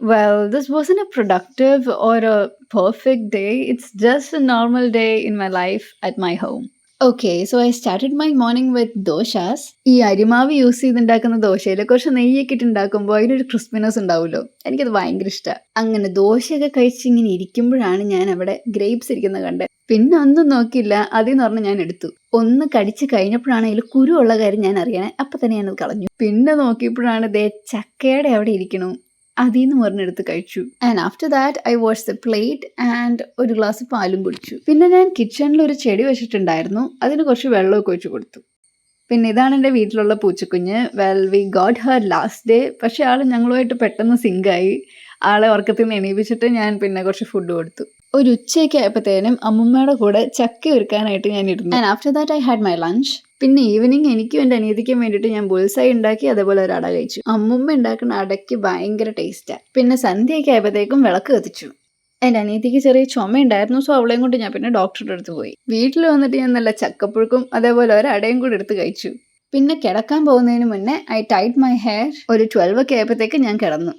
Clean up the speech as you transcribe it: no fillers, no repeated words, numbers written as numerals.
Well, this wasn't a productive or a perfect day. It's just a normal day in my life at my home. Okay, so I started my morning with doshas. ഈ അരിമാവ് use ചെയ്തുണ്ടാക്കുന്ന ദോശയിൽ കുറച്ച് നെയ്യൊക്കെ ഇട്ടുണ്ടാക്കുമ്പോൾ അതിനൊരു crispiness ഉണ്ടാവുമല്ലോ. എനിക്കത് ഭയങ്കര ഇഷ്ടമാണ്. അങ്ങനെ ദോശയൊക്കെ കഴിച്ച് ഇങ്ങനെ ഇരിക്കുമ്പോഴാണ് ഞാൻ അവിടെ ഗ്രേപ്സ് ഇരിക്കുന്നത് കണ്ടത്. പിന്നെ ഒന്നും നോക്കിയില്ല, അതിന്ന് പറഞ്ഞ് ഞാൻ എടുത്തു. ഒന്ന് കടിച്ച് കഴിഞ്ഞപ്പോഴാണ് അതിൽ കുരുവുള്ള കാര്യം ഞാൻ അറിയണേ. അപ്പൊ തന്നെ ഞാനത് കളഞ്ഞു. പിന്നെ നോക്കിയപ്പോഴാണ് ദേ ചക്കയുടെ അവിടെ ഇരിക്കണു. അതീന്ന് ഒരെണ്ണെടുത്ത് കഴിച്ചു. And after that I wash the plate and ഒരു ഗ്ലാസ് പാലും കുടിച്ചു. പിന്നെ ഞാൻ കിച്ചണിൽ ഒരു ചെടി വെച്ചിട്ടുണ്ടായിരുന്നു. അതിന് കുറച്ച് വെള്ളമൊക്കെ ഒഴിച്ചു കൊടുത്തു. പിന്നെ ഇതാണ് എൻ്റെ വീട്ടിലുള്ള പൂച്ചക്കുഞ്ഞ്. Well we got her last day. പക്ഷെ ആൾ ഞങ്ങളുമായിട്ട് പെട്ടെന്ന് സിങ്കായി. ആളെ ഉറക്കത്തിൽ നിന്ന് എണീപ്പിച്ചിട്ട് ഞാൻ പിന്നെ കുറച്ച് ഫുഡ് കൊടുത്തു. ഒരു ഉച്ചയൊക്കെ ആയപ്പോഴത്തേനും അമ്മുമ്മയുടെ കൂടെ ചക്ക ഒരുക്കാനായിട്ട് ഞാൻ ഇരുന്നു. And after that I had my lunch. പിന്നെ ഈവനിങ് എനിക്കും എൻ്റെ അനിയത്തിക്കും വേണ്ടിയിട്ട് ഞാൻ ബുൾസൈ ഉണ്ടാക്കി, അതേപോലെ ഒരു അട കഴിച്ചു. അമ്മുമ്മ ഉണ്ടാക്കുന്ന അടയ്ക്ക് ഭയങ്കര ടേസ്റ്റാണ്. പിന്നെ സന്ധ്യയൊക്കെ ആയപ്പോഴത്തേക്കും വിളക്ക് കത്തിച്ചു. എൻ്റെ അനിയത്തിക്ക് ചെറിയ ചുമ ഉണ്ടായിരുന്നു. സോ അവളെയും കൊണ്ട് ഞാൻ പിന്നെ ഡോക്ടറുടെ അടുത്ത് പോയി. വീട്ടിൽ വന്നിട്ട് ഞാൻ നല്ല ചക്കപ്പുഴുക്കും അതേപോലെ ഒരു അടയും കൂടി എടുത്ത് കഴിച്ചു. പിന്നെ കിടക്കാൻ പോകുന്നതിന് മുന്നേ ഐ ടൈഡ് മൈ ഹെയർ. ഒരു 12 ഒക്കെ ആയപ്പോഴത്തേക്ക് ഞാൻ കിടന്നു.